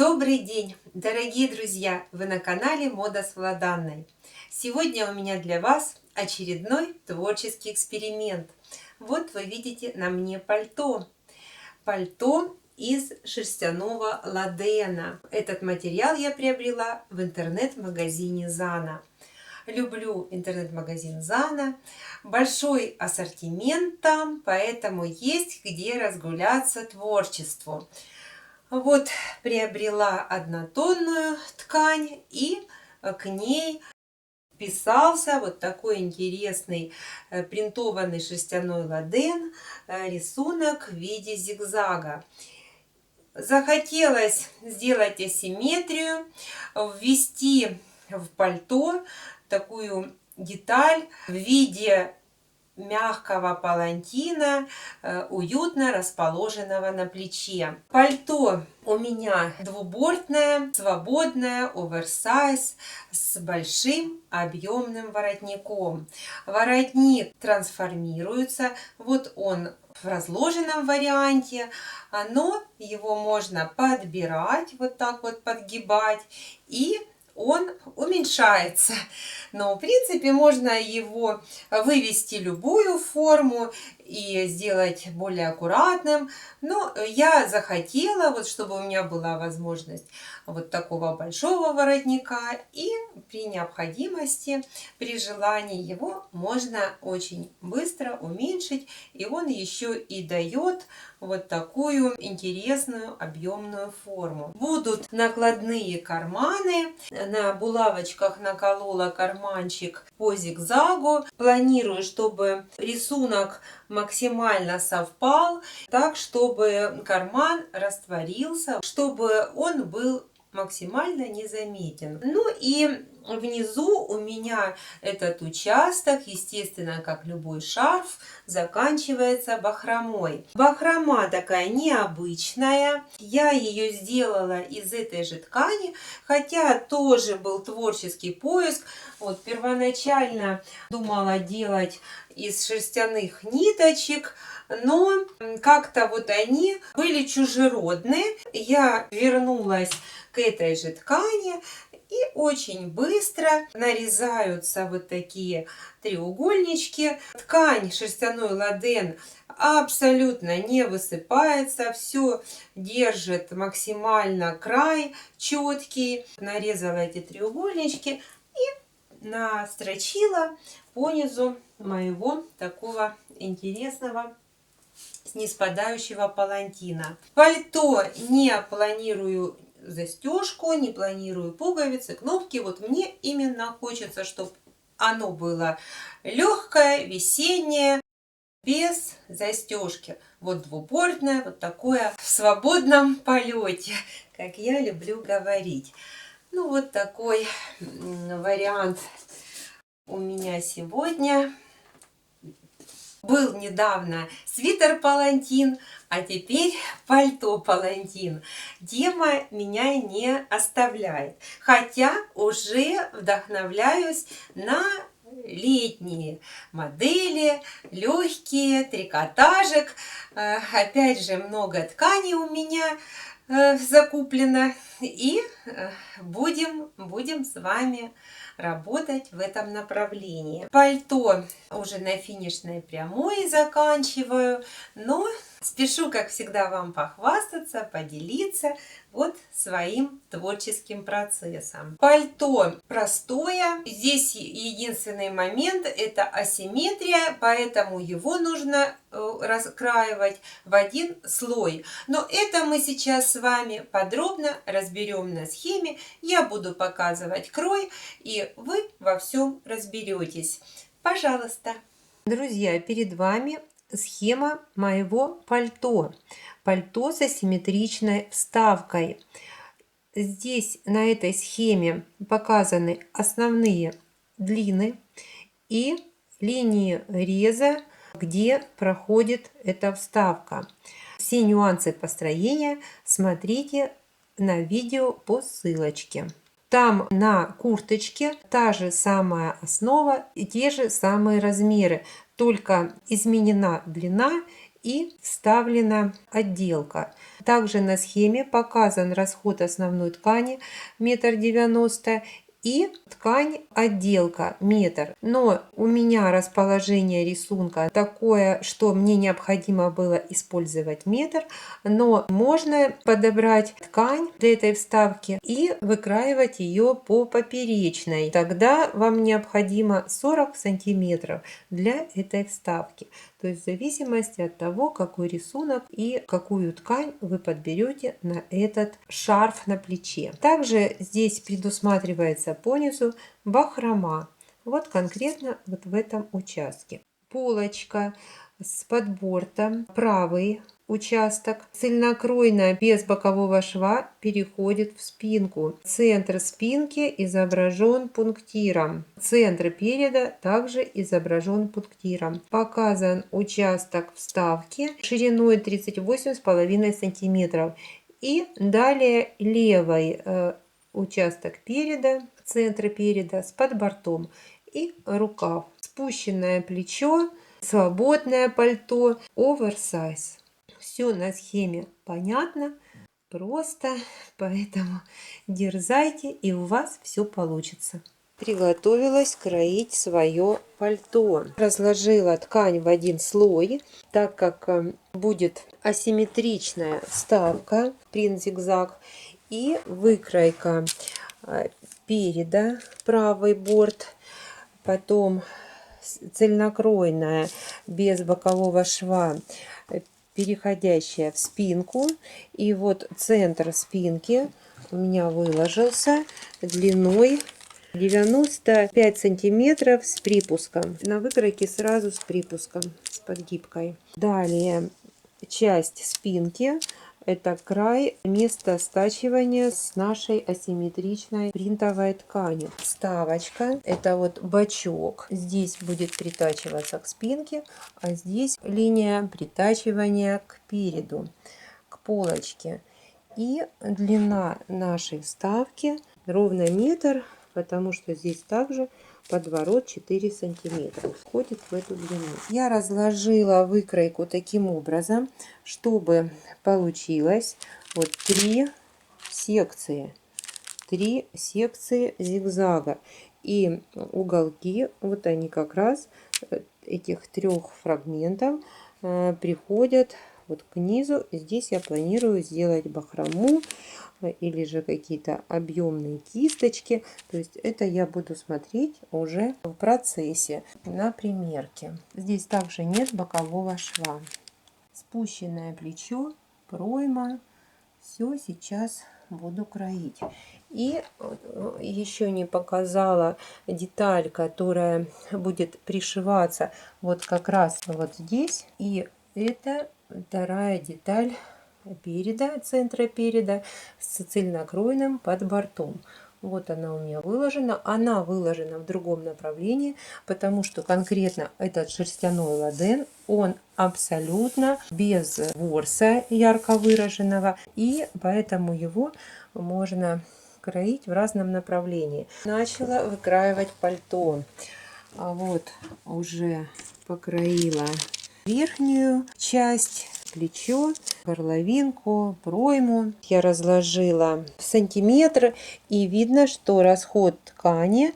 Добрый день, дорогие друзья! Вы на канале Мода с Владанной. Сегодня у меня для вас очередной творческий эксперимент. Вот вы видите на мне пальто. Пальто из шерстяного ладена. Этот материал я приобрела в интернет-магазине Зана. Люблю интернет-магазин Зана. Большой ассортимент там, поэтому есть где разгуляться творчеству. Вот приобрела однотонную ткань, и к ней вписался вот такой интересный принтованный шерстяной ладен, рисунок в виде зигзага. Захотелось сделать асимметрию, ввести в пальто такую деталь в виде мягкого палантина, уютно расположенного на плече. Пальто у меня двубортное, свободное, оверсайз, с большим объемным воротником. Воротник трансформируется, вот он в разложенном варианте, но его можно подбирать, вот так вот подгибать, и он уменьшается. Но в принципе можно его вывести любую форму и сделать более аккуратным. Но я захотела, вот чтобы у меня была возможность вот такого большого воротника, и при необходимости, при желании его можно очень быстро уменьшить, и он еще и дает вот такую интересную объемную форму. Будут накладные карманы. На булавочках наколола карманчик по зигзагу. Планирую, чтобы рисунок максимально совпал, так чтобы карман растворился, чтобы он был максимально незаметен. Ну и внизу у меня этот участок, естественно, как любой шарф, заканчивается бахромой. Бахрома такая необычная. Я ее сделала из этой же ткани, хотя тоже был творческий поиск. Вот первоначально думала делать из шерстяных ниточек, но как-то вот они были чужеродные. Я вернулась к этой же ткани, и очень быстро нарезаются вот такие треугольнички. Ткань шерстяной ладен абсолютно не высыпается, все держит максимально край четкий. Нарезала эти треугольнички и настрочила по низу моего такого интересного ниспадающего палантина. Пальто не планирую застежку, не планирую пуговицы, кнопки. Вот мне именно хочется, чтобы оно было легкое, весеннее, без застежки. Вот двубортное, вот такое в свободном полете, как я люблю говорить. Ну вот такой вариант у меня сегодня. Был недавно свитер-палантин, а теперь пальто-палантин. Тема меня не оставляет. Хотя уже вдохновляюсь на летние модели, легкие, трикотажик. Опять же, много ткани у меня закуплено. И будем с вами работать в этом направлении. Пальто уже на финишной прямой заканчиваю, но спешу, как всегда, вам похвастаться, поделиться вот своим творческим процессом. Пальто простое. Здесь единственный момент — это асимметрия, поэтому его нужно раскраивать в один слой. Но это мы сейчас с вами подробно разберем на схеме. Я буду показывать крой, и вы во всем разберетесь. Пожалуйста. Друзья, перед вами схема моего пальто. Пальто с асимметричной вставкой. Здесь на этой схеме показаны основные длины и линии реза, где проходит эта вставка. Все нюансы построения смотрите на видео по ссылочке. Там на курточке та же самая основа и те же самые размеры, только изменена длина и вставлена отделка. Также на схеме показан расход основной ткани 1,90 м и ткань отделка метр. Но у меня расположение рисунка такое, что мне необходимо было использовать метр, но можно подобрать ткань для этой вставки и выкраивать ее по поперечной. Тогда вам необходимо 40 сантиметров для этой вставки. То есть в зависимости от того, какой рисунок и какую ткань вы подберете на этот шарф на плече. Также здесь предусматривается по низу бахрома. Вот конкретно вот в этом участке. Полочка с подбортом, правый участок. Цельнокройная без бокового шва переходит в спинку. Центр спинки изображен пунктиром. Центр переда также изображен пунктиром. Показан участок вставки шириной 38,5 сантиметров. И далее левый участок переда, центр переда с подбортом и рукав. Спущенное плечо, свободное пальто, оверсайз. Все на схеме понятно, просто, поэтому дерзайте, и у вас все получится. Приготовилась кроить свое пальто. Разложила ткань в один слой, так как будет асимметричная вставка, принт-зигзаг, и выкройка переда, правый борт, потом цельнокройная без бокового шва, переходящая в спинку. И вот центр спинки у меня выложился длиной 95 сантиметров с припуском. На выкройке сразу с припуском, с подгибкой. Далее часть спинки. Это край места стачивания с нашей асимметричной принтовой ткани. Вставочка. Это вот бочок. Здесь будет притачиваться к спинке, а здесь линия притачивания к переду, к полочке. И длина нашей вставки ровно метр, потому что здесь также подворот 4 сантиметра входит в эту длину. Я разложила выкройку таким образом, чтобы получилось вот 3 секции зигзага, и уголки, вот они как раз этих 3 фрагментов приходят вот к низу. Здесь я планирую сделать бахрому или же какие-то объемные кисточки. То есть это я буду смотреть уже в процессе на примерке. Здесь также нет бокового шва. Спущенное плечо, пройма. Все сейчас буду кроить. И еще не показала деталь, которая будет пришиваться вот как раз вот здесь. И это вторая деталь переда, центра переда с цельнокройным подбортом. Вот она у меня выложена. Она выложена в другом направлении, потому что конкретно этот шерстяной ладен, он абсолютно без ворса ярко выраженного, и поэтому его можно кроить в разном направлении. Начала выкраивать пальто. А вот уже покроила верхнюю часть, плечо, горловинку, пройму. Я разложила в сантиметры, и видно, что расход ткани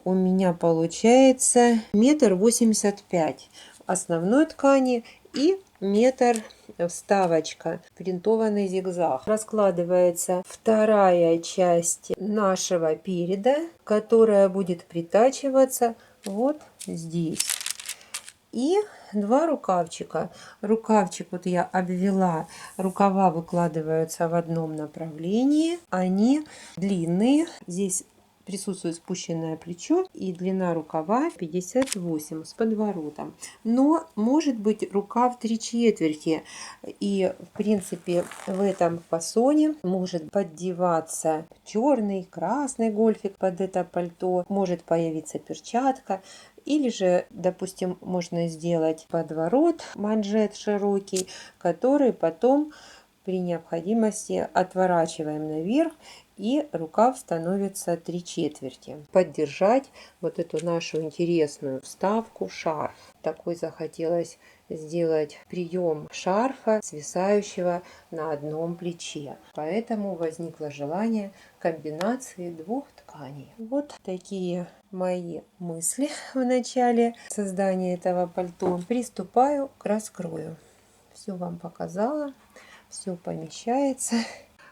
у меня получается 1,85 м основной ткани и метр вставочка, принтованный зигзаг. Раскладывается вторая часть нашего переда, которая будет притачиваться вот здесь. И 2 рукавчика. Рукавчик вот я обвела, рукава выкладываются в одном направлении, они длинные. Здесь присутствует спущенное плечо, и длина рукава 58 с подворотом. Но может быть рукав 3/4, и в принципе в этом фасоне может поддеваться черный, красный гольфик под это пальто, может появиться перчатка. Или же, допустим, можно сделать подворот, манжет широкий, который потом при необходимости отворачиваем наверх, и рукав становится 3/4. Поддержать вот эту нашу интересную вставку, шарф. Такой захотелось сделать прием шарфа, свисающего на одном плече. Поэтому возникло желание комбинации двух тканей. Вот такие мои мысли в начале создания этого пальто. Приступаю к раскрою. Все вам показала, все помещается.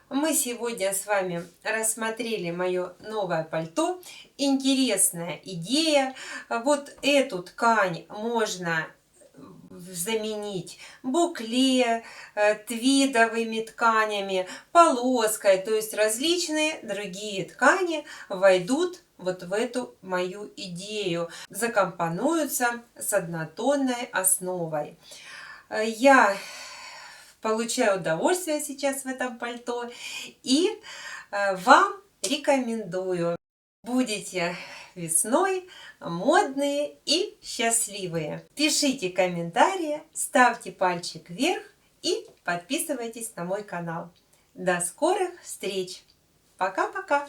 Мы сегодня с вами рассмотрели мое новое пальто. Интересная идея. Вот эту ткань можно заменить букле, твидовыми тканями, полоской. То есть различные другие ткани войдут вот в эту мою идею, закомпонуются с однотонной основой. Я получаю удовольствие сейчас в этом пальто и вам рекомендую. Будете весной модные и счастливые. Пишите комментарии, ставьте пальчик вверх и подписывайтесь на мой канал. До скорых встреч! Пока-пока!